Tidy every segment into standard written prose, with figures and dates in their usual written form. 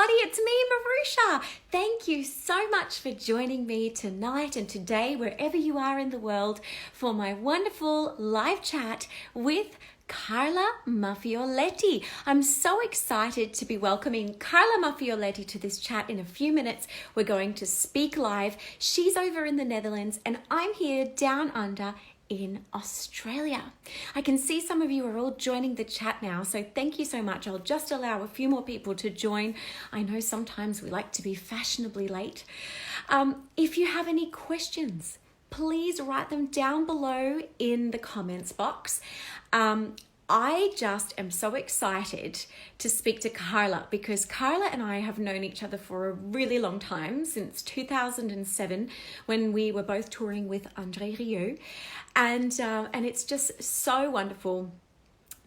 everybody, it's me, Mirusia. Thank you so much for joining me tonight and today, wherever you are in the world, for my wonderful live chat with Carla Maffioletti. I'm so excited to be welcoming Carla Maffioletti to this chat in a few minutes. We're going to speak live. She's over in the Netherlands and I'm here down under in Australia. I can see some of you are all joining the chat now, so thank you so much. I'll just allow a few more people to join. I know sometimes we like to be fashionably late. If you have any questions, please write them down below in the comments box. I just am so excited to speak to Carla because Carla and I have known each other for a really long time, since 2007 when we were both touring with André Rieu. And it's just so wonderful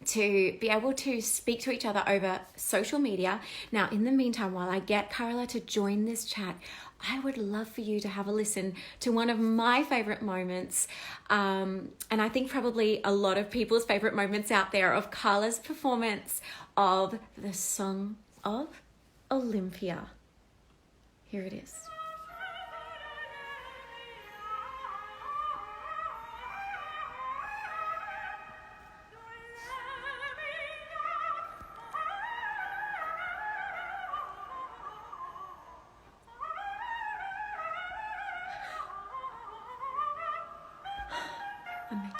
to be able to speak to each other over social media. Now, in the meantime, while I get Carla to join this chat, I would love for you to have a listen to one of my favorite moments, and I think probably a lot of people's favorite moments out there, of Carla's performance of the song of Olympia. Here it is. Amazing.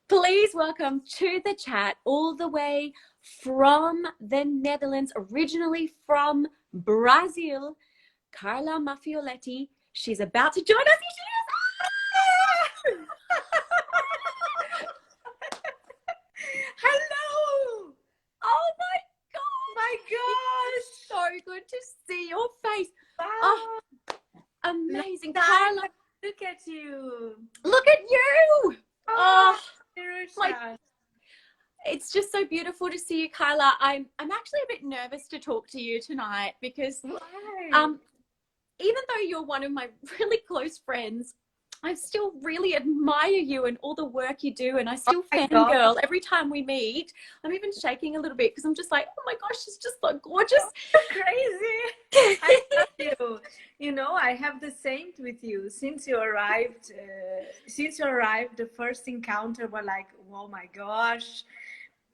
Please welcome to the chat, all the way from the Netherlands, originally from Brazil, Carla Maffioletti. She's about to join us. Here she is. Hello! Oh my God! My gosh! It's so good to see your face. Wow! Oh, amazing, Carla. Look at you! Look at you! Oh, Mirusia. it's just so beautiful to see you, Carla. I'm actually a bit nervous to talk to you tonight because Why? even though you're one of my really close friends, I still really admire you and all the work you do, and I still fangirl every time we meet. I'm even shaking a little bit because I'm just like, oh my gosh, she's just so gorgeous. Crazy! I love you. You know, I have the same with you. Since you arrived, the first encounter were like, oh my gosh,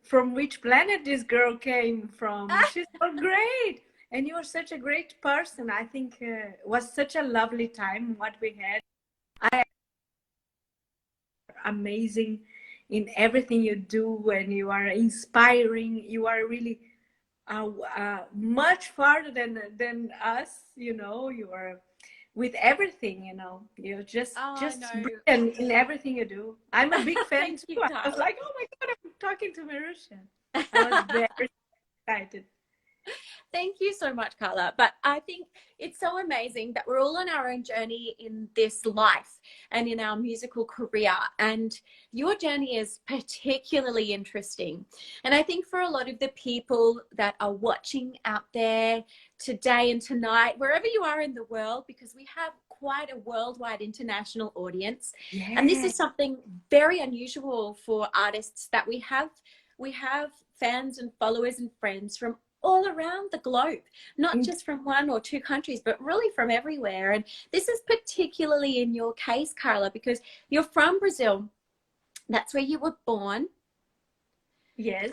from which planet this girl came from? She's so great. And you are such a great person. I think it was such a lovely time what we had. Amazing in everything you do, and you are inspiring. You are really much farther than us. You know, you are with everything. You know, you're just brilliant in everything you do. I'm a big fan too. You, I was like, oh my God, I'm talking to Mirusia. I was very excited. Thank you so much, Carla. But I think it's so amazing that we're all on our own journey in this life and in our musical career. And your journey is particularly interesting. And I think for a lot of the people that are watching out there today and tonight, wherever you are in the world, because we have quite a worldwide international audience. Yeah. And this is something very unusual for artists, that we have fans and followers and friends from all around the globe, not just from one or two countries, but really from everywhere. And this is particularly in your case, Carla, because you're from Brazil. That's where you were born. Yes.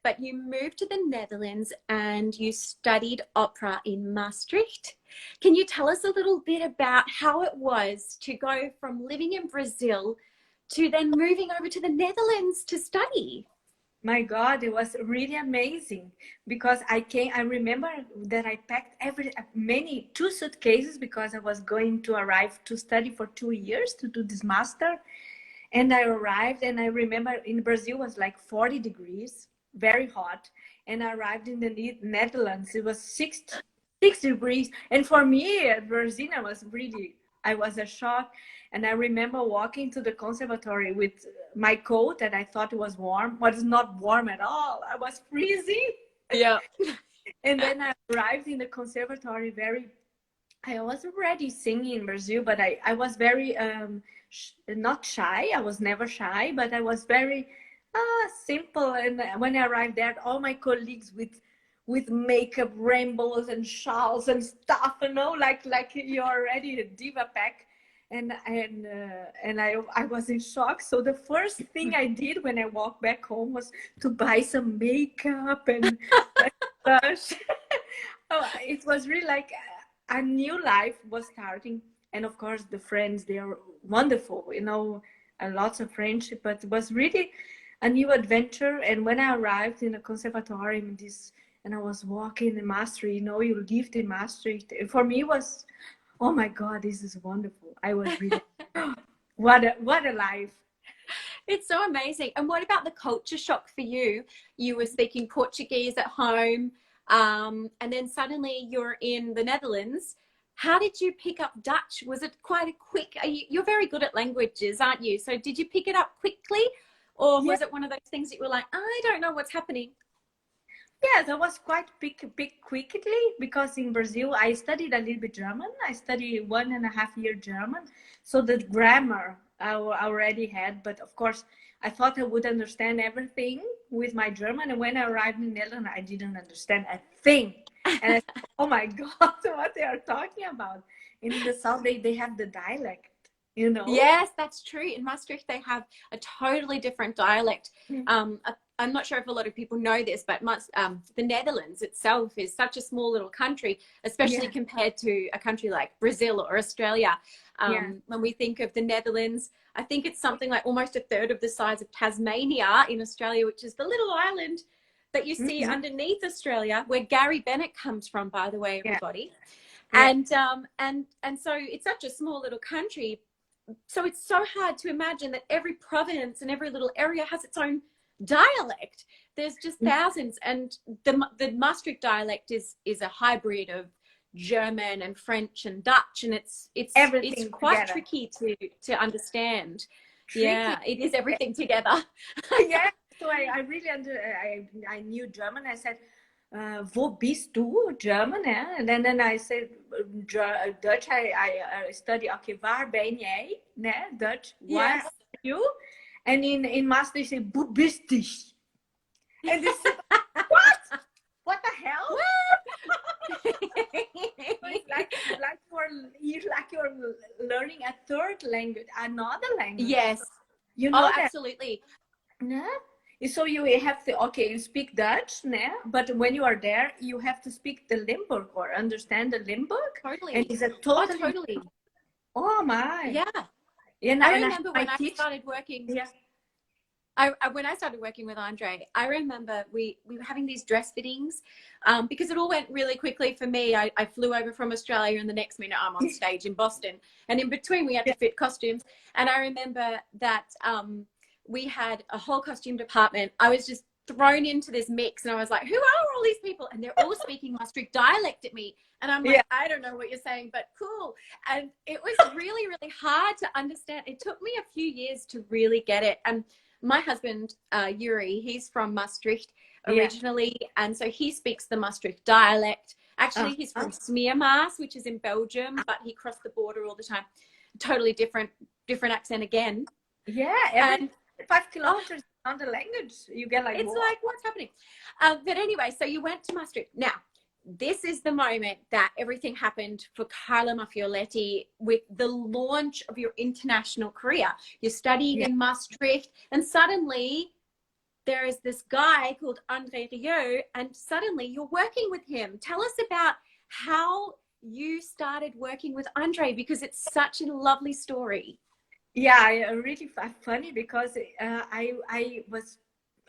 But you moved to the Netherlands and you studied opera in Maastricht. Can you tell us a little bit about how it was to go from living in Brazil to then moving over to the Netherlands to study? My God, it was really amazing because I remember that I packed two suitcases because I was going to arrive to study for 2 years to do this master. And I arrived, and I remember in Brazil was like 40 degrees, very hot. And I arrived in the Netherlands, it was 6 degrees. And for me, at Brazil, I was a shock. And I remember walking to the conservatory with my coat that I thought it was warm, but it's not warm at all. I was freezing. Yeah. And then I arrived in the conservatory I was already singing in Brazil, but I was very not shy. I was never shy, but I was very simple. And when I arrived there, all my colleagues with makeup, rainbows and shawls and stuff, like you're already a diva pack. And I was in shock. So the first thing I did when I walked back home was to buy some makeup and blush. Oh, it was really like a new life was starting. And of course, the friends, they are wonderful, lots of friendship, but it was really a new adventure. And when I arrived in the conservatorium, and I was walking in Maastricht, you lived in Maastricht. For me, it was, oh my God, this is wonderful. I was really, what a life. It's so amazing. And what about the culture shock for you? You were speaking Portuguese at home, and then suddenly you're in the Netherlands. How did you pick up Dutch? Was it quite a quick, you're very good at languages, aren't you? So did you pick it up quickly? Or was it one of those things that you were like, I don't know what's happening? Yes, I was quite pick quickly, because in Brazil I studied a little bit German. I studied 1.5 year German, so the grammar I already had. But of course, I thought I would understand everything with my German, and when I arrived in Netherlands, I didn't understand a thing. And I said, oh my God, what they are talking about? In the south, they have the dialect. Yes, that's true. In Maastricht, they have a totally different dialect. I'm not sure if a lot of people know this, but the Netherlands itself is such a small little country, especially compared to a country like Brazil or Australia. When we think of the Netherlands, I think it's something like almost a third of the size of Tasmania in Australia, which is the little island that you see underneath Australia, where Gary Bennett comes from, by the way, everybody. And so it's such a small little country. So it's so hard to imagine that every province and every little area has its own dialect. There's just thousands, and the Maastricht dialect is a hybrid of German and French and Dutch, and it's quite tricky to understand. Yeah, it is everything together. Yeah, so I really I knew German. I said, wo bist du? German, and then I said Dutch. I study. Okay, waar ben jij? Dutch. Where are you? And in Maastricht, they say, wo bist du? And they said, what? What the hell? It's like you're learning a third language, another language. Yes. Absolutely. Yeah. So you have to, you speak Dutch, but when you are there, you have to speak the Limburg or understand the Limburg. Totally. And it's a totally. Oh my. Yeah. And I remember when I started working. Yeah. When I started working with Andre, I remember we were having these dress fittings because it all went really quickly for me. I flew over from Australia, and the next minute I'm on stage in Boston. And in between, we had to fit costumes. And I remember that we had a whole costume department. I was just thrown into this mix, and I was like, who are all these people? And they're all speaking Maastricht dialect at me. And I'm like, I don't know what you're saying, but cool. And it was really, really hard to understand. It took me a few years to really get it. And my husband, Yuri, he's from Maastricht originally. And so he speaks the Maastricht dialect. Actually, he's from Smeermaas, which is in Belgium, but he crossed the border all the time. Totally different accent again. Yeah, every 5 kilometers on the language, you get like, it's like, what's happening? But anyway, so you went to Maastricht. Now, this is the moment that everything happened for Carla Maffioletti with the launch of your international career. You studied in Maastricht, and suddenly there is this guy called Andre Rieu, and suddenly you're working with him. Tell us about how you started working with Andre, because it's such a lovely story. Yeah, really funny, because I was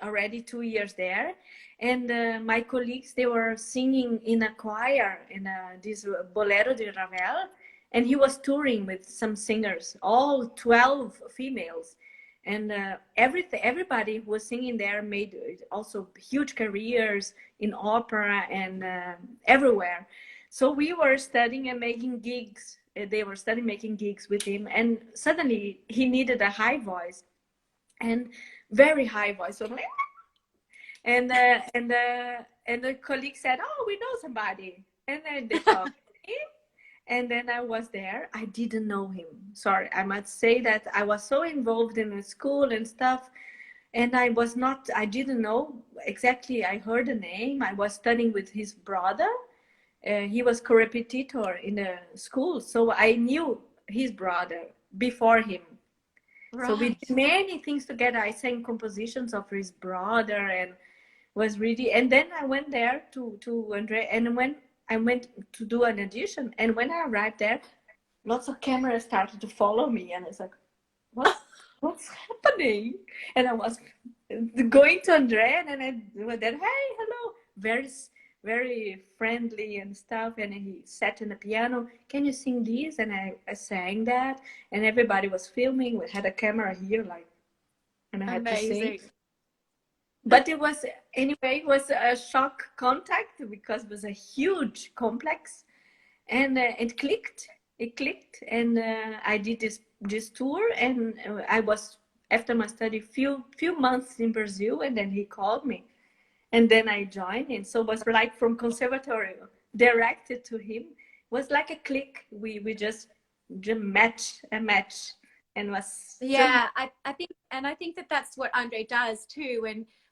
already 2 years there, and my colleagues, they were singing in a choir in this Bolero de Ravel, and he was touring with some singers, all 12 females, and everybody who was singing there made also huge careers in opera and everywhere. So we were studying and making gigs. They were studying making gigs with him, and suddenly he needed a high voice, and very high voice. So like, and and the colleague said, "Oh, we know somebody," and then they called me. And then I was there. I didn't know him. Sorry, I must say that I was so involved in the school and stuff. And I didn't know exactly. I heard the name. I was studying with his brother. He was co-repetitor in the school. So I knew his brother before him. Right. So we did many things together. I sang compositions of his brother and was really, and then I went there to Andre, and when I went to do an audition, and when I arrived there, lots of cameras started to follow me, and it's like, what's happening? And I was going to Andre, and then I went there, hey, hello, very friendly and stuff, and he sat in the piano. Can you sing this? And I sang that, and everybody was filming. We had a camera here, like, and I had to sing. But it was, anyway, it was a shock contact because it was a huge complex, and it clicked. It clicked, and I did this tour, and I was, after my study, few months in Brazil, and then he called me, and then I joined, and so it was like from conservatory directed to him. It was like a click. We just match, and was I think that that's what Andre does too.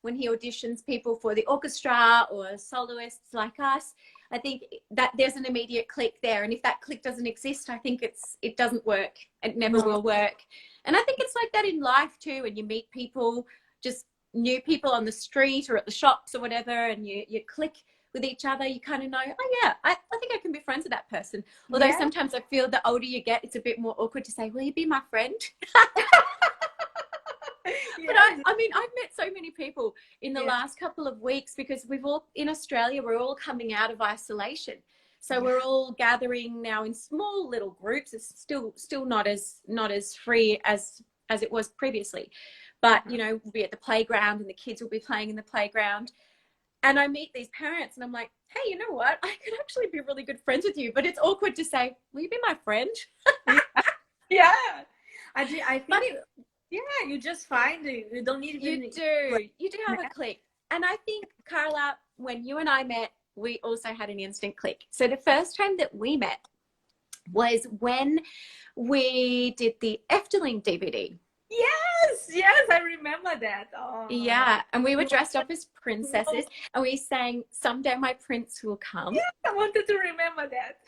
When he auditions people for the orchestra or soloists like us, I think that there's an immediate click there. And if that click doesn't exist, I think it doesn't work. It never will work. And I think it's like that in life too. When you meet people, just new people on the street or at the shops or whatever, and you click with each other, you kind of know, oh yeah, I think I can be friends with that person. Although sometimes I feel the older you get, it's a bit more awkward to say, will you be my friend? But I mean, I've met so many people in the last couple of weeks, because in Australia, we're all coming out of isolation. So we're all gathering now in small little groups. It's still not as free as it was previously. But, you know, we'll be at the playground and the kids will be playing in the playground. And I meet these parents and I'm like, hey, you know what? I could actually be really good friends with you. But it's awkward to say, will you be my friend? I think, you just find it. You don't need to. You do have a click. And I think, Carla, when you and I met, we also had an instant click. So the first time that we met was when we did the Efteling DVD. Yes, I remember that. Oh. Yeah, and we were dressed up as princesses, and we sang "Someday My Prince Will Come." Yeah, I wanted to remember that.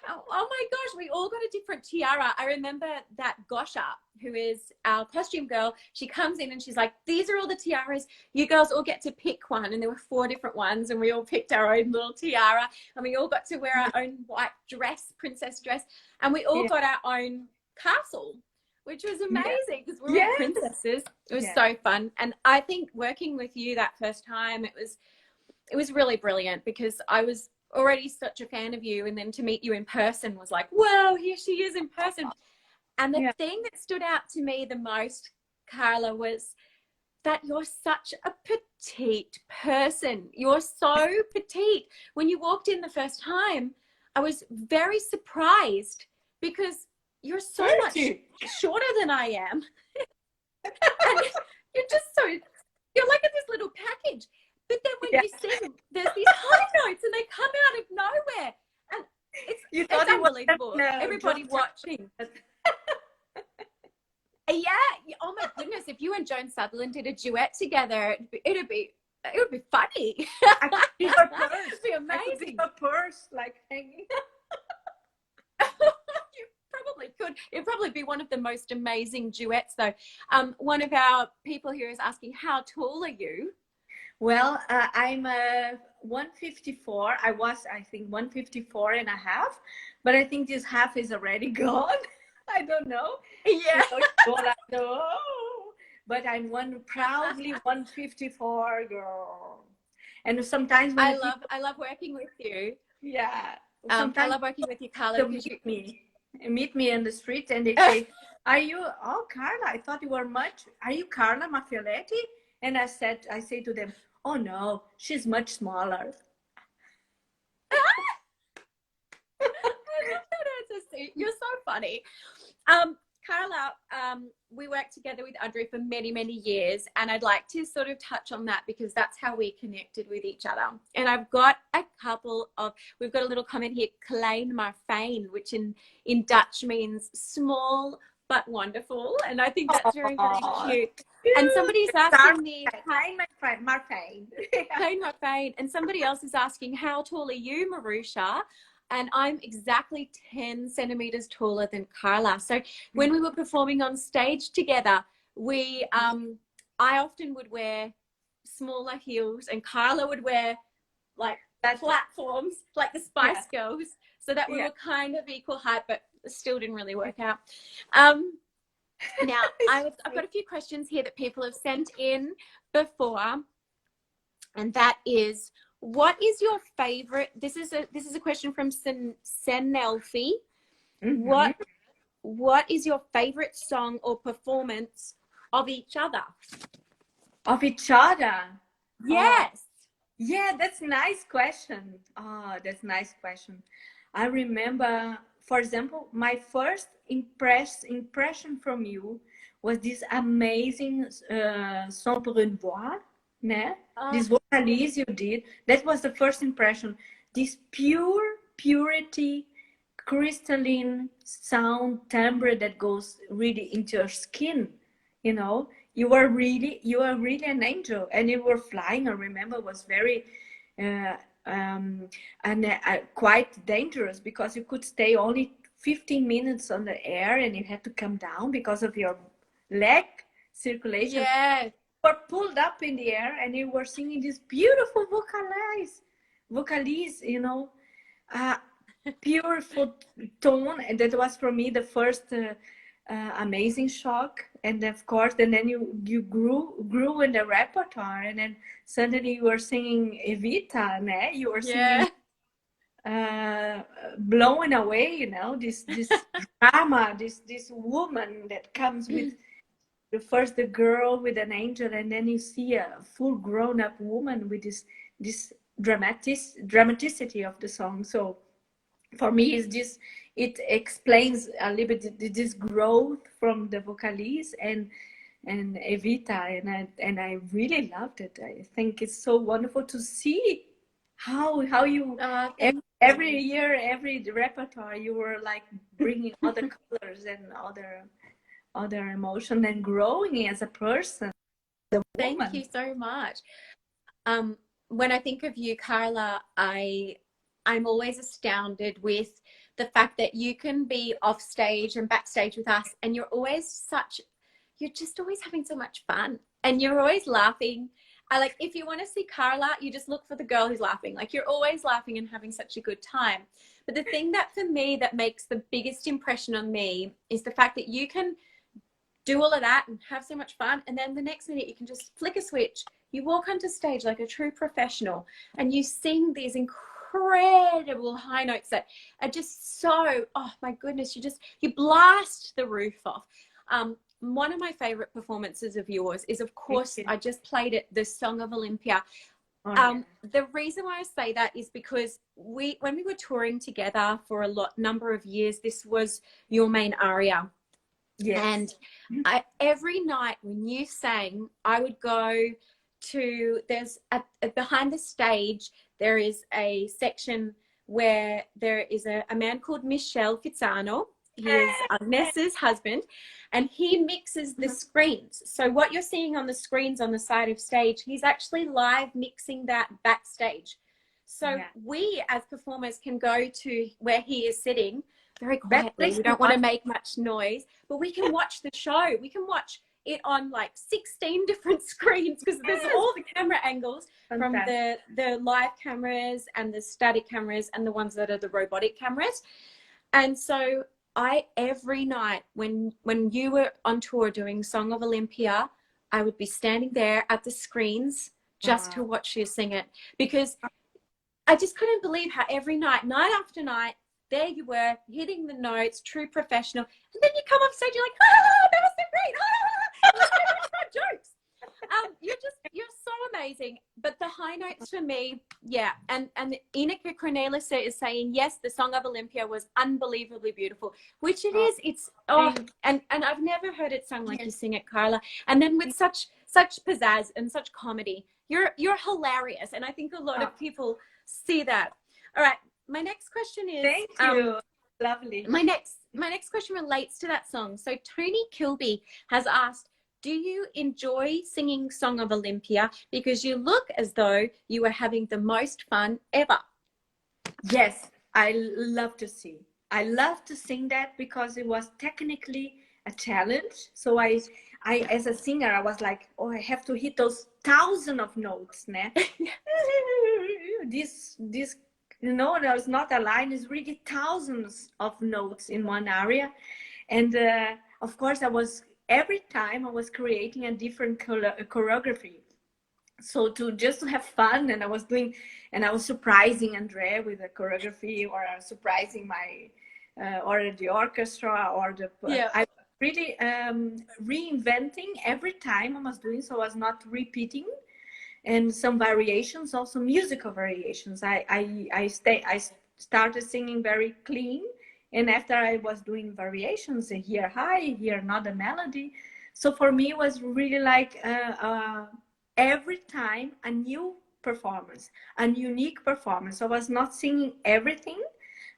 Oh my gosh, we all got a different tiara. I remember that Gosha, who is our costume girl, she comes in and she's like, these are all the tiaras. You girls all get to pick one. And there were 4 different ones, and we all picked our own little tiara, and we all got to wear our own white dress, princess dress, and we all got our own castle, which was amazing because we're all princesses. It was so fun. And I think working with you that first time, it was really brilliant, because I was already such a fan of you, and then to meet you in person was like, whoa, here she is in person. And the thing that stood out to me the most, Carla, was that you're such a petite person. You're so petite. When you walked in the first time, I was very surprised, because you're so much shorter than I am. And you're like this little package. But then when you sing, there's these high notes and they come out of nowhere. And it's unbelievable. Everybody watching. Oh my goodness, if you and Joan Sutherland did a duet together, it would be funny. It would be amazing. A purse like hanging. You probably could. It'd probably be one of the most amazing duets, though. One of our people here is asking, how tall are you? Well, I'm 154. I was, I think, 154 and a half, but I think this half is already gone. I don't know. Yeah. But I'm proudly 154 girl. And sometimes when I love working with you. Yeah. I love working with you, Carla. Meet me in the street and they say, are you, Carla, I thought you were are you Carla Maffioletti? And I say to them, oh no, she's much smaller. You're so funny. Carla, we worked together with Audrey for many, many years, and I'd like to sort of touch on that because that's how we connected with each other. And I've got we've got a little comment here, klein maar fijn, which in Dutch means small but wonderful. And I think that's very, very cute. And somebody's asking me, klein maar fijn. Klein maar fijn. And somebody else is asking, how tall are you, Mirusia? And I'm exactly 10 centimeters taller than Carla. So when we were performing on stage together, I often would wear smaller heels and Carla would wear like platforms, like the Spice Girls, so that we were kind of equal height, but it still didn't really work out. Now, I've got a few questions here that people have sent in before, and that is, what is your favorite? This is a question from Senelfi. What is your favorite song or performance of each other? Of each other? Yes. Yeah, that's a nice question. That's a nice question. I remember, for example, my first impression from you was this amazing Son pour une voix. This vocalise you did, that was the first impression. This purity, crystalline sound timbre that goes really into your skin. You know, you are really an angel, and you were flying. I remember it was very quite dangerous because you could stay only 15 minutes on the air, and you had to come down because of your leg circulation. Yeah. Were pulled up in the air, and you were singing this beautiful vocalise, you know, beautiful tone, and that was for me the first amazing shock. And of course, and then you grew in the repertoire, and then suddenly you were singing Evita, né? You were singing Blown Away, you know, this drama, this woman that comes with first the girl with an angel, and then you see a full grown-up woman with this dramaticity of the song. So for me, it explains a little bit this growth from the vocalise and Evita, and I really loved it. I think it's so wonderful to see how you every year, every repertoire, you were like bringing other colors and other emotion and growing as a person. Thank you so much. When I think of you, Carla, I'm always astounded with the fact that you can be off stage and backstage with us, and you're just always having so much fun, and you're always laughing. Like, if you want to see Carla, you just look for the girl who's laughing. Like, you're always laughing and having such a good time. But the thing that for me that makes the biggest impression on me is the fact that you can do all of that and have so much fun, and then the next minute you can just flick a switch, you walk onto stage like a true professional, and you sing these incredible high notes that are just so, oh my goodness, you blast the roof off. One of my favorite performances of yours is, of course, I just played it, the Song of Olympia. The reason why I say that is because when we were touring together for a number of years, this was your main aria. Yes. And every night when you sang, I would go to, behind the stage, there is a section where there is a man called Michel Fizzano. He is Agnes's husband, and he mixes the screens. So what you're seeing on the screens on the side of stage, he's actually live mixing that backstage. So we as performers can go to where he is sitting very quietly. We don't want to make much noise, but we can watch the show. We can watch it on like 16 different screens because there's all the camera angles from the live cameras and the static cameras and the ones that are the robotic cameras. And so every night when you were on tour doing Song of Olympia, I would be standing there at the screens just to watch you sing it, because I just couldn't believe how every night after night, there you were hitting the notes, true professional, and then you come off stage, you're like, that was so great, jokes. You're so amazing. But the high notes for me, yeah. And Inika Cornelisa is saying, yes, the Song of Olympia was unbelievably beautiful, which it Oh, is. It's oh, thank and I've never heard it sung like you. you sing it, Carla. And then with such pizzazz and such comedy. You're hilarious. And I think a lot Oh, of people see that. All right. My next question is thank you. Lovely. my next question relates to that song. So Tony Kilby has asked, do you enjoy singing Song of Olympia? Because you look as though you are having the most fun ever. Yes, I love to sing. I love to sing that because it was technically a challenge. So I as a singer, I was like, oh, I have to hit those thousand of notes, né? This, there's not a line. It's really thousands of notes in one area, and of course, every time I was creating a different choreography. So to have fun, and I was surprising Andrea with the choreography, or I was surprising my or the orchestra, or Yeah. I really reinventing every time I was doing, so I was not repeating, and some variations, also musical variations. I started singing very clean, and after I was doing variations, here high, here another melody. So for me, it was really like every time a new performance, a unique performance. I was not singing everything.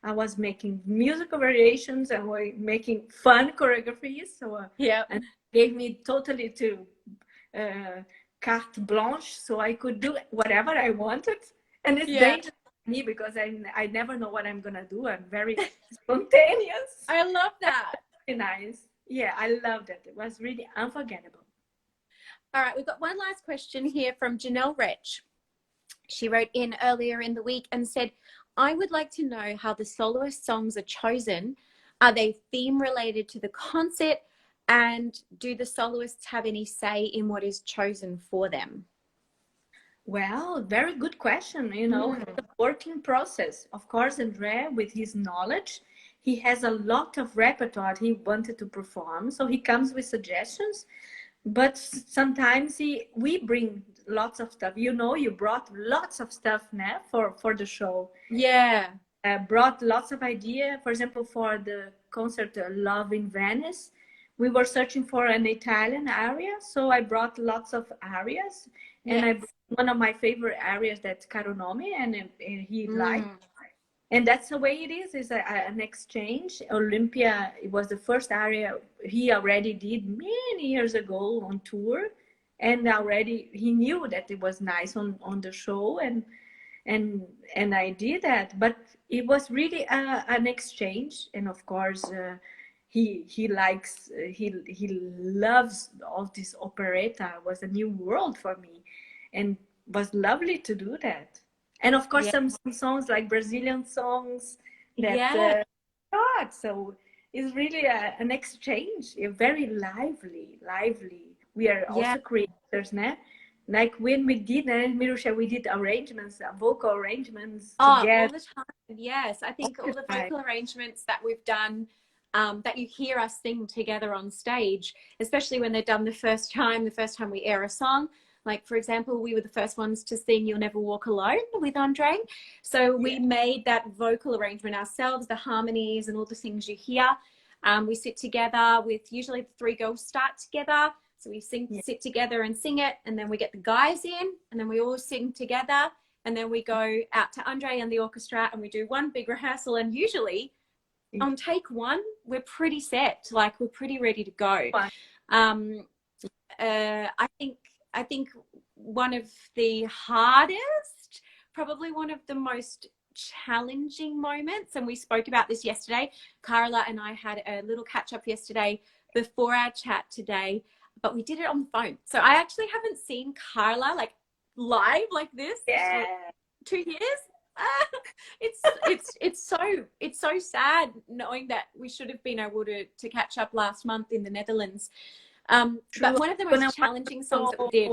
I was making musical variations and making fun choreographies. So Yeah. and gave me totally to carte blanche, so I could do whatever I wanted. And it's dangerous for me because I never know what I'm gonna do. I'm very spontaneous. I love that. Very nice. Yeah, I loved it. It was really unforgettable. All right, we've got one last question here from Janelle Rech. She wrote in earlier in the week and said, I would like to know how the soloist songs are chosen. Are they theme related to the concert? And do the soloists have any say in what is chosen for them? Well, very good question. It's a working process. Of course, Andrea, with his knowledge, he has a lot of repertoire he wanted to perform. So he comes with suggestions, but sometimes we bring lots of stuff. You brought lots of stuff now for the show. Yeah. Brought lots of idea. For example, for the concert Love in Venice, we were searching for an Italian aria, so I brought lots of arias. Yes. And one of my favorite areas, that's Caro Nome, and he liked. And that's the way it is an exchange. Olympia, it was the first area he already did many years ago on tour. And already he knew that it was nice on the show, and I did that. But it was really an exchange. And of course, he likes, he loves all this operetta. It was a new world for me, and was lovely to do that. And of course, some songs like Brazilian songs that so it's really an exchange, very lively. We are also creators, né? Like when we did Mirusia, we did arrangements, vocal arrangements together. All the time. Yes, I think all the vocal arrangements that we've done, that you hear us sing together on stage, especially when they're done the first time we air a song. Like, for example, we were the first ones to sing You'll Never Walk Alone with Andre. So we made that vocal arrangement ourselves, the harmonies and all the things you hear. We sit together with, usually the three girls start together. So we sit together and sing it. And then we get the guys in, and then we all sing together. And then we go out to Andre and the orchestra, and we do one big rehearsal. And usually on take one, we're pretty set. Like, we're pretty ready to go. I think one of the hardest, probably one of the most challenging moments, and we spoke about this yesterday. Carla and I had a little catch up yesterday before our chat today, but we did it on the phone. So I actually haven't seen Carla like live like this for 2 years. It's so sad knowing that we should have been able to catch up last month in the Netherlands. But one of the most challenging songs that we did,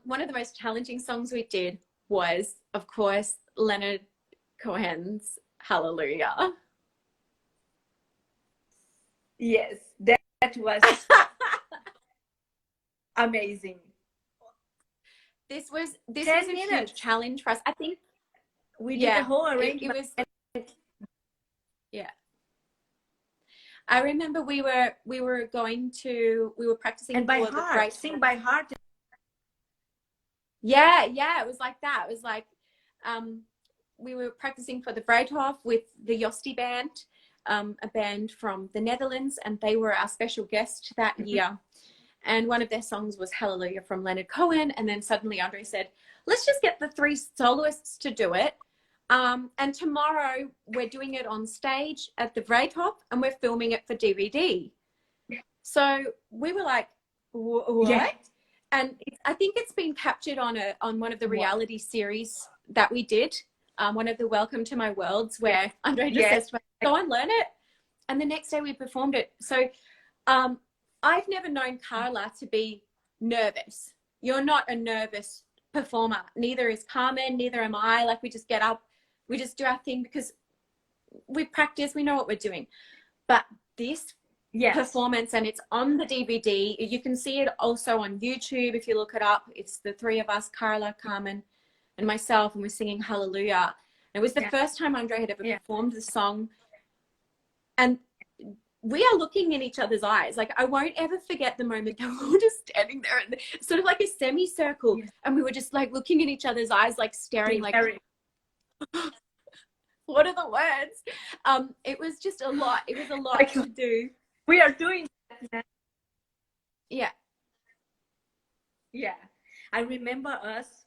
one of the most challenging songs we did was, of course, Leonard Cohen's Hallelujah. Yes, that was amazing. This was a 10 huge minutes. challenge for us. I think We did the whole arrangement. It was, yeah. I remember we were practicing and by for heart, the great sing by heart. Yeah, it was like that. It was like we were practicing for the Vrijthof with the Josti band, a band from the Netherlands, and they were our special guest that year. And one of their songs was Hallelujah from Leonard Cohen. And then suddenly Andre said, let's just get the 3 soloists to do it. And tomorrow we're doing it on stage at the Vrijthof and we're filming it for DVD. So we were like, what? Yeah. And I think it's been captured on one of the reality series that we did, one of the Welcome to My Worlds, where Andre just says, go and learn it. And the next day we performed it. So I've never known Carla to be nervous. You're not a nervous performer. Neither is Carmen, neither am I. Like, we just get up, we just do our thing because we practice, we know what we're doing. But this performance, and it's on the DVD. You can see it also on YouTube if you look it up. It's the 3 of us, Carla, Carmen, and myself, and we're singing Hallelujah. And it was the first time Andre had ever performed the song. And we are looking in each other's eyes. Like, I won't ever forget the moment that we were just standing there in sort of like a semicircle, and we were just like looking in each other's eyes, like staring, like, what are the words? It was just a lot. It was a lot to do. We are doing that. Yeah. I remember us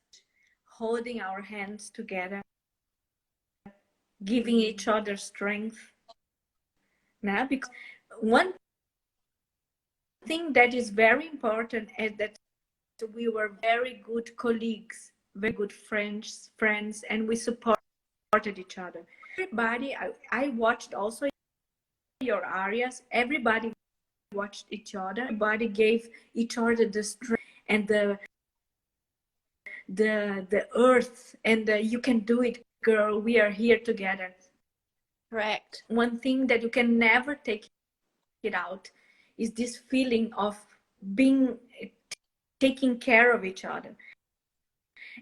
holding our hands together, giving each other strength. Now, because one thing that is very important is that we were very good colleagues, very good friends, and we supported each other. Everybody, I watched also your areas. Everybody watched each other. Everybody gave each other the strength and the earth, and you can do it, girl. We are here together. Correct. One thing that you can never take it out is this feeling of being taking care of each other.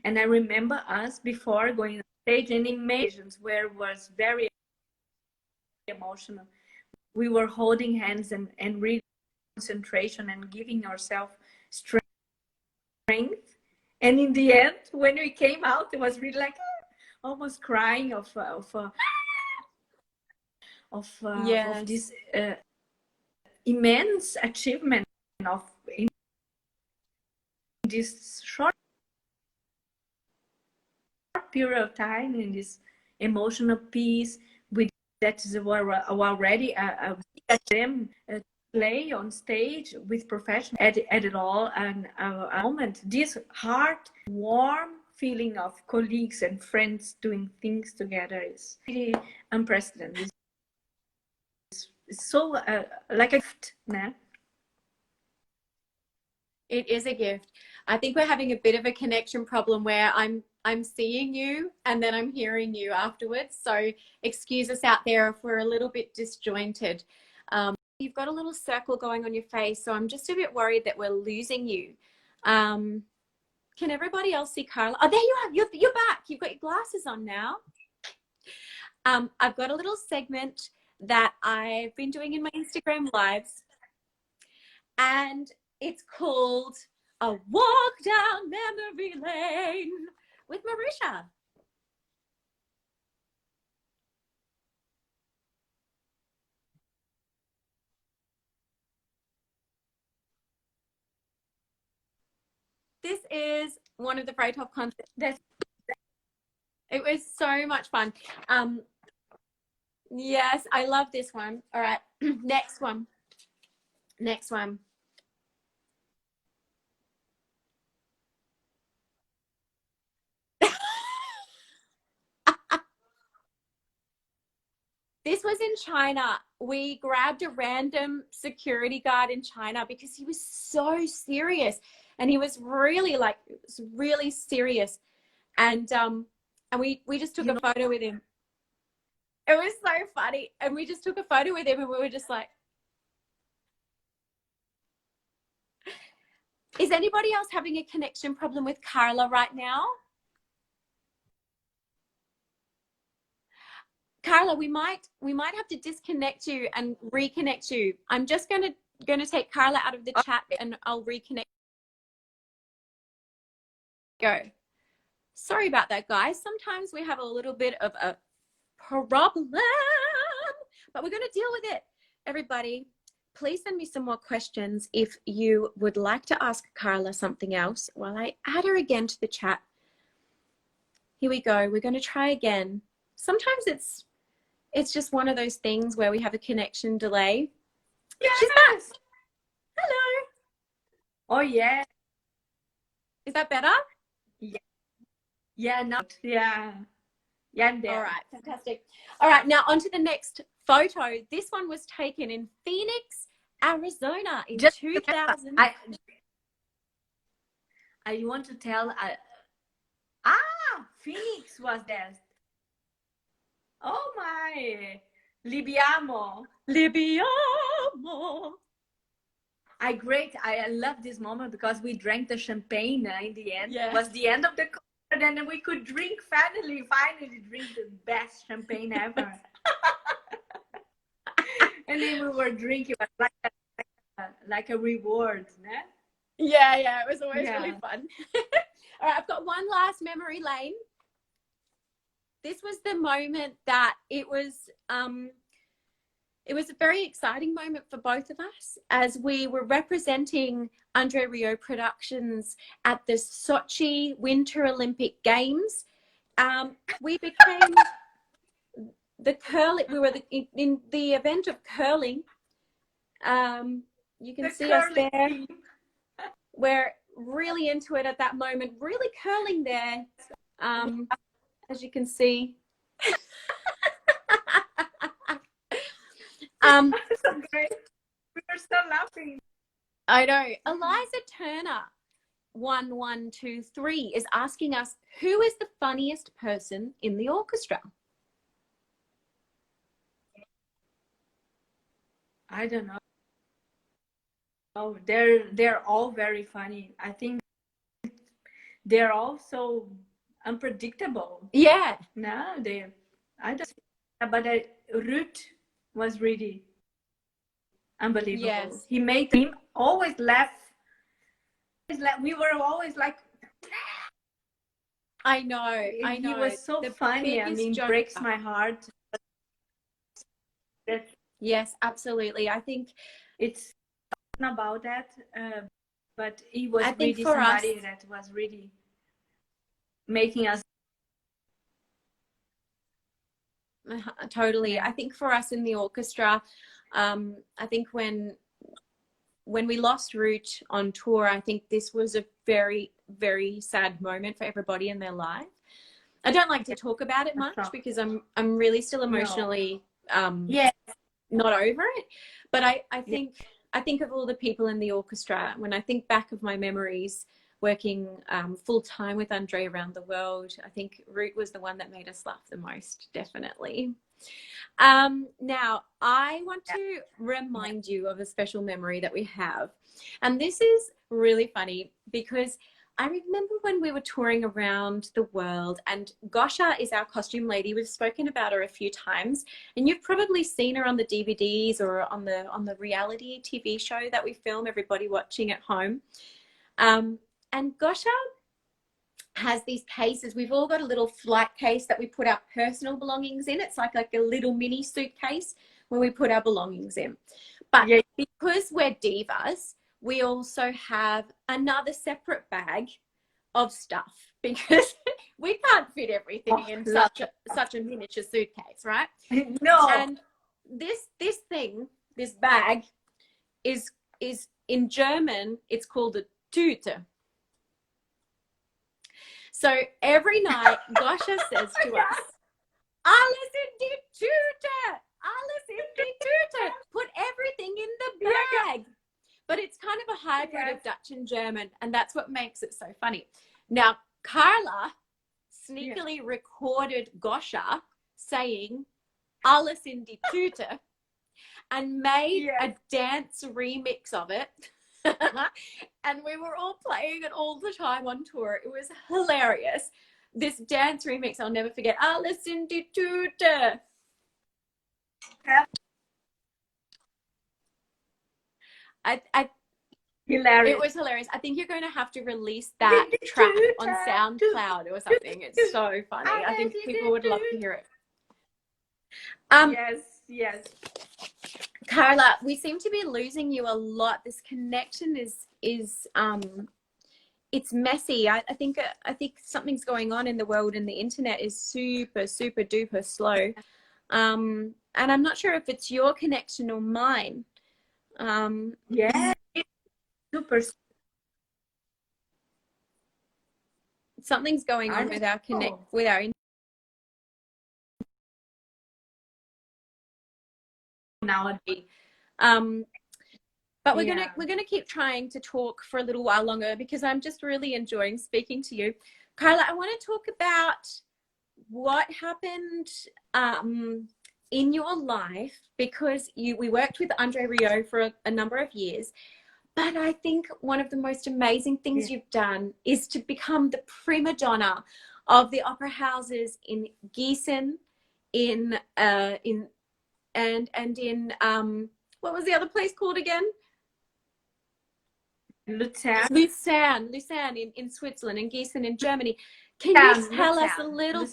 And I remember us before going on stage, and imagines where it was very emotional. We were holding hands and really concentration and giving ourselves strength. And in the end, when we came out, it was really like almost crying of this immense achievement of in this short period of time, in this emotional piece. With that is already them play on stage with professionals at it all, and a moment, this heart warm feeling of colleagues and friends doing things together is really unprecedented. It's so like a gift, nah? It is a gift. I think we're having a bit of a connection problem where I'm seeing you and then I'm hearing you afterwards. So excuse us out there if we're a little bit disjointed. You've got a little circle going on your face, so I'm just a bit worried that we're losing you. Can everybody else see Carla? Oh, there you are. You're back. You've got your glasses on now. I've got a little segment that I've been doing in my Instagram lives, and it's called A Walk Down Memory Lane with Mirusia. This is one of the Vrijthof concerts. It was so much fun. Yes, I love this one. All right, next one. This was in China. We grabbed a random security guard in China because he was so serious, and he was really really serious. And we just took a photo with him. It was so funny. And we just took a photo with him, and we were just like, Is anybody else having a connection problem with Carla right now? Carla, we might have to disconnect you and reconnect you. I'm just going to take Carla out of the chat and I'll reconnect. Go. Sorry about that, guys. Sometimes we have a little bit of a problem, but we're going to deal with it. Everybody, please send me some more questions if you would like to ask Carla something else while I add her again to the chat. Here we go. We're going to try again. Sometimes it's just one of those things where we have a connection delay. Yes. She's back. Hello. Oh, yeah. Is that better? Yeah. Yeah, not. Yeah. Yeah, I'm there. All right, fantastic. All right, now on to the next photo. This one was taken in Phoenix, Arizona in 2000. I want to tell, Phoenix was there. Oh my, Libiamo. I love this moment because we drank the champagne in the end. Yes. It was the end of the concert and then we could drink, finally drink the best champagne ever. And then we were drinking like a reward, né? Yeah, it was always really fun. All right, I've got one last memory lane. This was the moment that it was a very exciting moment for both of us as we were representing Andre Rieu Productions at the Sochi Winter Olympic Games. We became the curling. We were in the event of curling. You can see us there. We're really into it at that moment, really curling there, as you can see. So great. We were still laughing. I know. Eliza Turner, 1123, is asking us, who is the funniest person in the orchestra? I don't know. Oh, they're all very funny. I think they're all so unpredictable. Yeah. No, I don't. But Ruth was really unbelievable. Yes. He made him always laugh. We were always like. I know. He was so funny. I mean, breaks my heart. Yes, absolutely. I think it's not about that, but he was really somebody that was really making us. Totally. Yeah. I think for us in the orchestra, I think when we lost Root on tour, I think this was a very, very sad moment for everybody in their life. I don't like to talk about it much because I'm really still emotionally not over it. But I think of all the people in the orchestra. When I think back of my memories working full time with Andre around the world, I think Root was the one that made us laugh the most, definitely. Now, I want to remind you of a special memory that we have. And this is really funny because I remember when we were touring around the world, and Gosha is our costume lady. We've spoken about her a few times, and you've probably seen her on the DVDs or on the reality TV show that we film, everybody watching at home. And Gosha has these cases. We've all got a little flight case that we put our personal belongings in. It's like a little mini suitcase where we put our belongings in. But because we're divas, we also have another separate bag of stuff because we can't fit everything in such a miniature suitcase, right? No. And this bag is in German, it's called a Tüte. So every night, Gosha says to us, "Alles in die Tüte! Alles in die Tüte! Put everything in the bag." But it's kind of a hybrid of Dutch and German, and that's what makes it so funny. Now, Carla sneakily recorded Gosha saying "Alles in die Tüte" and made a dance remix of it. And we were all playing it all the time on tour. It was hilarious. This dance remix I'll never forget. Ah, listen to Tutor. I Hilarious. It was hilarious. I think you're going to have to release that track on SoundCloud or something. It's so funny. I think people would love to hear it. Yes. Carla, we seem to be losing you a lot. This connection is it's messy. I think something's going on in the world, and the internet is super duper slow. And I'm not sure if it's your connection or mine. Yeah, super. Something's going on with our nowadays. But we're gonna keep trying to talk for a little while longer, because I'm just really enjoying speaking to you. Carla, I want to talk about what happened in your life, because we worked with Andre Rieu for a number of years. But I think one of the most amazing things you've done is to become the prima donna of the opera houses in Gießen, in what was the other place called again? Lucerne in Switzerland, and Gießen in Germany. Can you tell us a little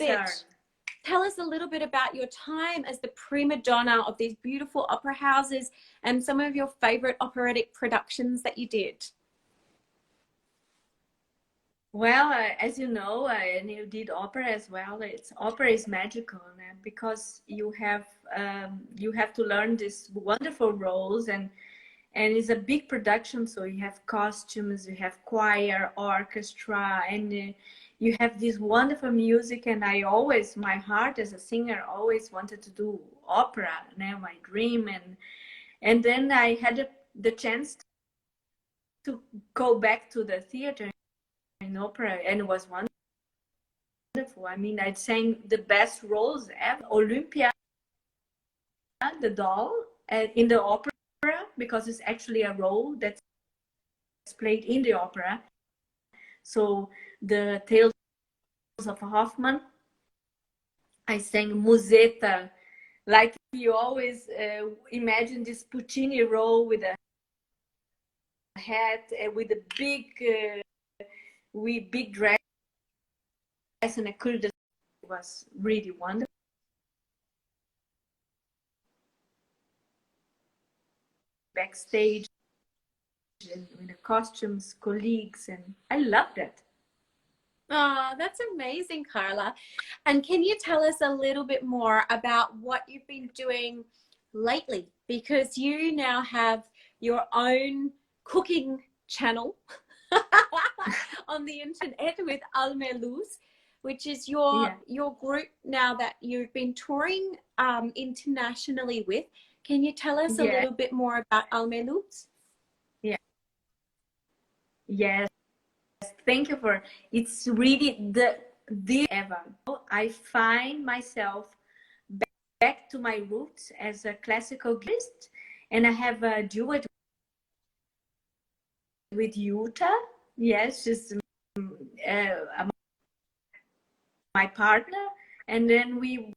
bit about your time as the prima donna of these beautiful opera houses and some of your favorite operatic productions that you did? Well, as you know, and you did opera as well. Opera is magical, because you have to learn these wonderful roles, and it's a big production. So you have costumes, you have choir, orchestra, and you have this wonderful music. And my heart as a singer always wanted to do opera. Now my dream, and then I had the chance to go back to the theater in opera, and it was wonderful. I mean, I sang the best roles ever. Olympia, the doll, in the opera, because it's actually a role that's played in the opera. So the Tales of Hoffmann, I sang Musetta, like you always imagine this Puccini role with a hat, with a big dress and a cul-de-sac. It was really wonderful. Backstage and with the costumes, colleagues, and I loved it. Oh, that's amazing, Carla. And can you tell us a little bit more about what you've been doing lately? Because you now have your own cooking channel on the internet with Alma Lutes, which is your group now that you've been touring internationally with. Can you tell us a little bit more about Alma Lutes? Yes. Thank you for it's really the ever. I find myself back to my roots as a classical guitarist, and I have a duet with Yuta. Yes, she's my partner, and then we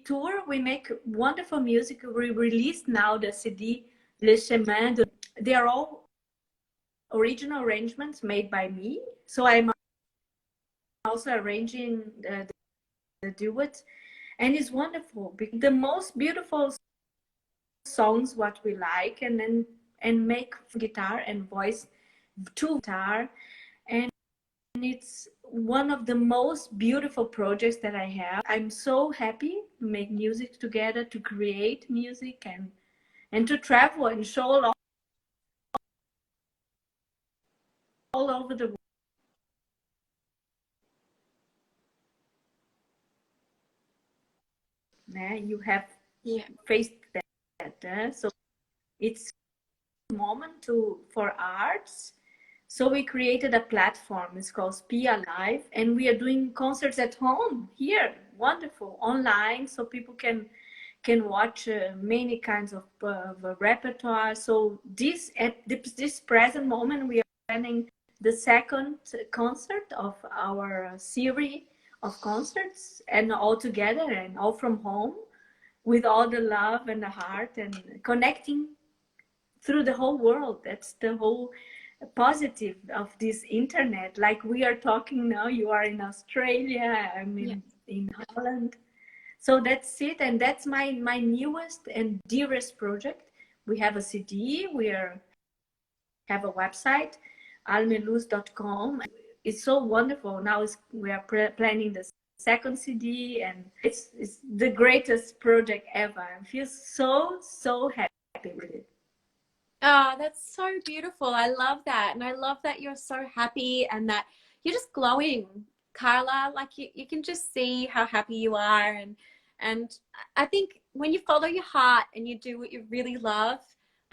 tour. We make wonderful music. We released now the CD Le Chemin. They are all original arrangements made by me. So I'm also arranging the duet, and it's wonderful. The most beautiful songs what we like, and make guitar and voice to guitar, and it's one of the most beautiful projects that I have. I'm so happy to make music together, to create music, and to travel and show all over the world. You have faced that, so it's a moment for arts. So we created a platform. It's called Spia Live, and we are doing concerts at home here. Wonderful, online, so people can can watch many kinds of repertoire. So at this present moment, we are planning the second concert of our series of concerts, and all together and all from home, with all the love and the heart, and connecting through the whole world. That's the whole positive of this internet. Like we are talking now, you are in Australia, I'm in Holland. So that's it, and that's my newest and dearest project. We have a CD, have a website, almalutes.com. It's so wonderful. Now we are planning the second CD, and it's the greatest project ever. I feel so happy with it. Oh, that's so beautiful. I love that. And I love that you're so happy and that you're just glowing, Carla. Like you can just see how happy you are. And I think when you follow your heart and you do what you really love,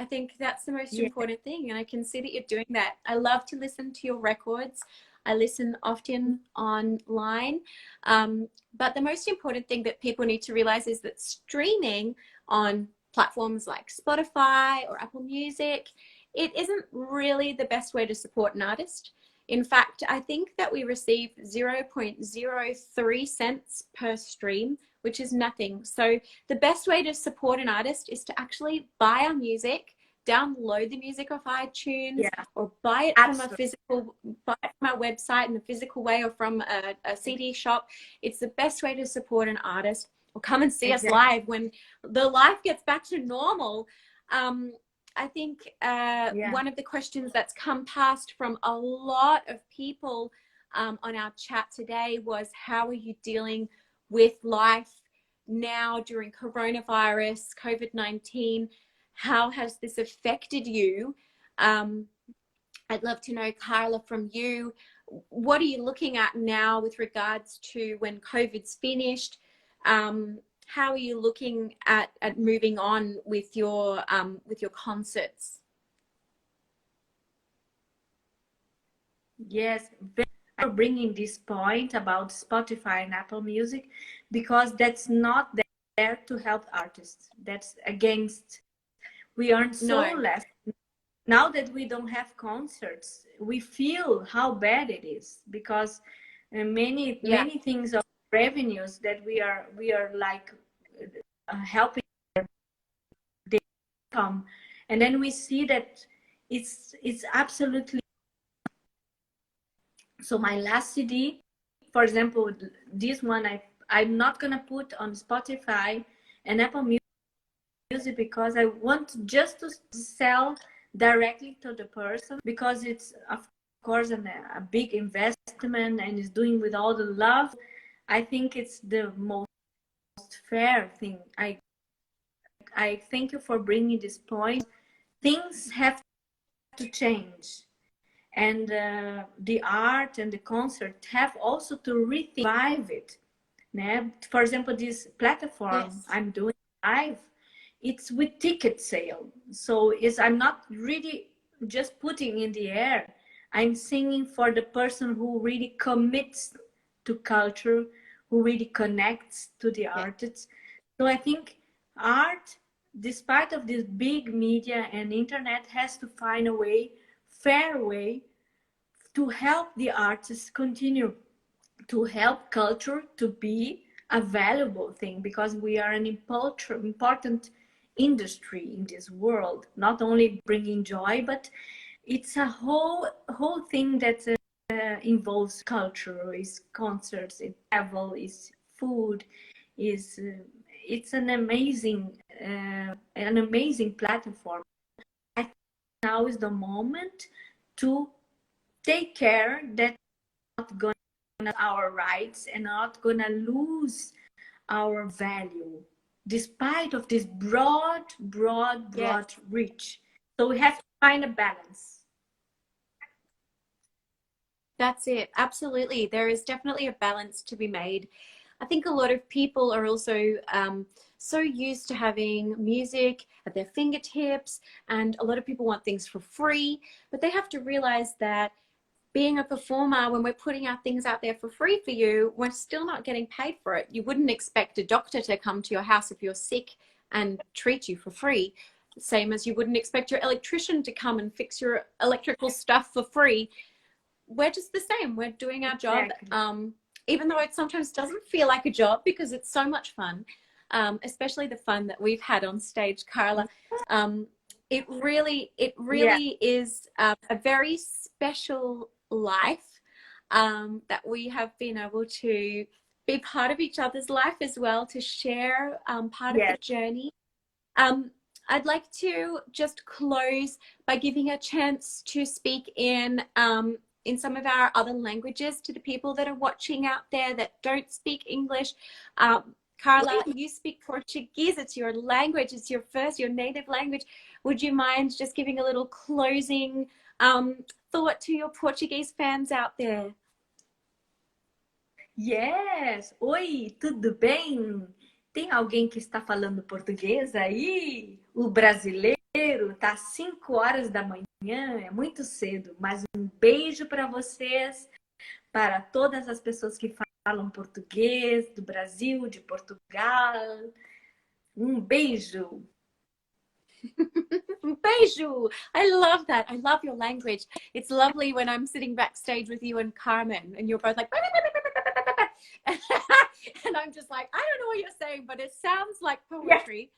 I think that's the most important thing. And I can see that you're doing that. I love to listen to your records. I listen often online. But the most important thing that people need to realize is that streaming on platforms like Spotify or Apple Music, it isn't really the best way to support an artist. In fact, I think that we receive 0.03 cents per stream, which is nothing. So the best way to support an artist is to actually buy our music, download the music off iTunes, or buy it from buy it from our website in a physical way, or from a CD shop. It's the best way to support an artist. Or come and see us live when the life gets back to normal. I think one of the questions that's come past from a lot of people on our chat today was, how are you dealing with life now during coronavirus, COVID-19? How has this affected you? I'd love to know, Carla, from you, what are you looking at now with regards to when COVID's finished? How are you looking at moving on with your concerts? Yes, for bringing this point about Spotify and Apple Music, because that's not there to help artists. That's against. We earn so less. Now that we don't have concerts, we feel how bad it is, because many things of revenues that we are like helping they come, and then we see that it's absolutely. So my last CD, for example, this one I'm not gonna put on Spotify and Apple Music, because I want just to sell directly to the person, because it's of course a big investment and is doing with all the love. I think it's the most fair thing. I thank you for bringing this point. Things have to change, and the art and the concert have also to revive it. For example, this platform I'm doing live, it's with ticket sale. So I'm not really just putting in the air. I'm singing for the person who really commits to culture, who really connects to the artists. So I think art, despite of this big media and internet, has to find a way, fair way, to help the artists continue, to help culture to be a valuable thing, because we are an important industry in this world, not only bringing joy, but it's a whole thing that involves culture, is concerts, is travel, is food, is it's an amazing platform. I think now is the moment to take care that not going to our rights and not going to lose our value, despite of this broad reach. So we have to find a balance. That's it. Absolutely. There is definitely a balance to be made. I think a lot of people are also so used to having music at their fingertips, and a lot of people want things for free, but they have to realize that being a performer, when we're putting our things out there for free for you, we're still not getting paid for it. You wouldn't expect a doctor to come to your house if you're sick and treat you for free. Same as you wouldn't expect your electrician to come and fix your electrical stuff for free. We're just the same. We're doing our job, even though it sometimes doesn't feel like a job because it's so much fun, especially the fun that we've had on stage, Carla. It really is a very special life that we have been able to be part of each other's life as well, to share part of the journey. I'd like to just close by giving a chance to speak in some of our other languages to the people that are watching out there that don't speak English. Carla, you speak Portuguese. It's your language. It's your native language. Would you mind just giving a little closing thought to your Portuguese fans out there? Yes! Oi, tudo bem? Tem alguém que está falando português aí? O brasileiro tá às 5 horas da manhã, é muito cedo, mas um beijo para vocês, para todas as pessoas que falam português, do Brasil, de Portugal. Um beijo! Beijo! I love that. I love your language. It's lovely when I'm sitting backstage with you and Carmen and you're both like and I'm just like, I don't know what you're saying, but it sounds like poetry.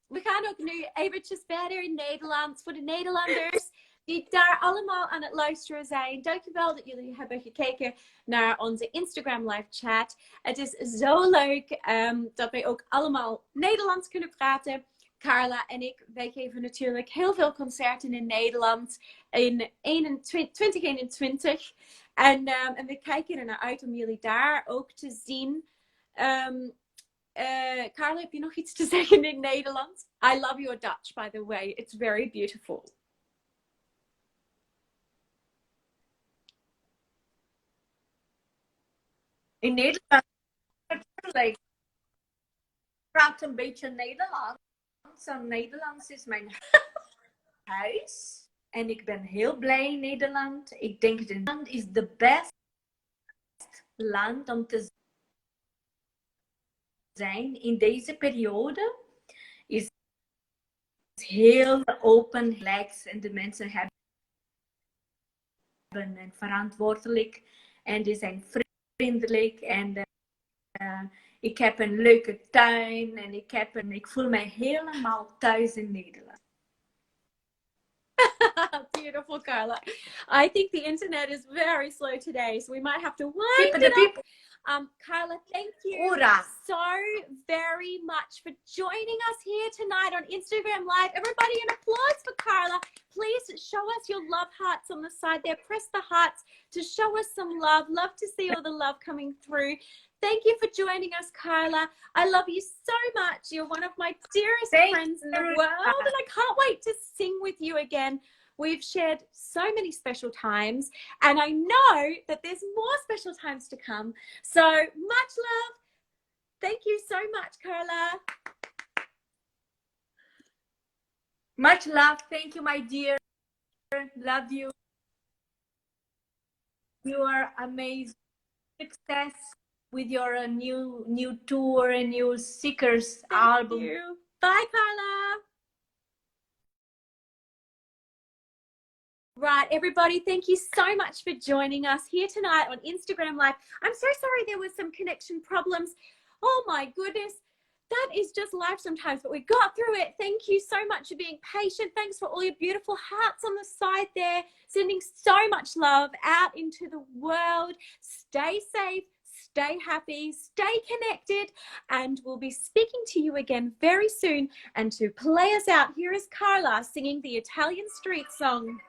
We gaan ook nu eventjes verder in Nederlands voor de Nederlanders die daar allemaal aan het luisteren zijn. Dankjewel dat jullie hebben gekeken naar onze Instagram live chat. Het is zo leuk dat wij ook allemaal Nederlands kunnen praten. Carla en ik, wij geven natuurlijk heel veel concerten in Nederland in 2021. En we kijken er naar uit om jullie daar ook te zien. Carla, heb je nog iets te zeggen in Nederlands? I love your Dutch, by the way. It's very beautiful. In Nederland natuurlijk. Ik praat een beetje Nederlands. Nederlands is mijn huis. En ik ben heel blij in Nederland. Ik denk dat Nederland is the best land om te zijn in deze periode. Is heel open, relaxed en de mensen hebben en verantwoordelijk en die zijn vriendelijk en ik heb een leuke tuin en ik voel me helemaal thuis in Nederland. Beautiful, Carla. I think the internet is very slow today, so we might have to wind it up. Carla, thank you so very much for joining us here tonight on Instagram Live. Everybody, an applause for Carla. Please show us your love hearts on the side there. Press the hearts to show us some love. Love to see all the love coming through. Thank you for joining us, Carla. I love you so much. You're one of my dearest friends in the world, and I can't wait to sing with you again. We've shared so many special times, and I know that there's more special times to come. So much love. Thank you so much, Carla. Much love. Thank you, my dear. Love you. You are amazing. Success with your new tour and new Seekers album. Thank you. Bye, Carla. Right, everybody, thank you so much for joining us here tonight on Instagram Live. I'm so sorry there was some connection problems. Oh my goodness, that is just life sometimes, but we got through it. Thank you so much for being patient. Thanks for all your beautiful hearts on the side there, sending so much love out into the world. Stay safe, stay happy, stay connected, and we'll be speaking to you again very soon. And to play us out, here is Carla singing the Italian street song.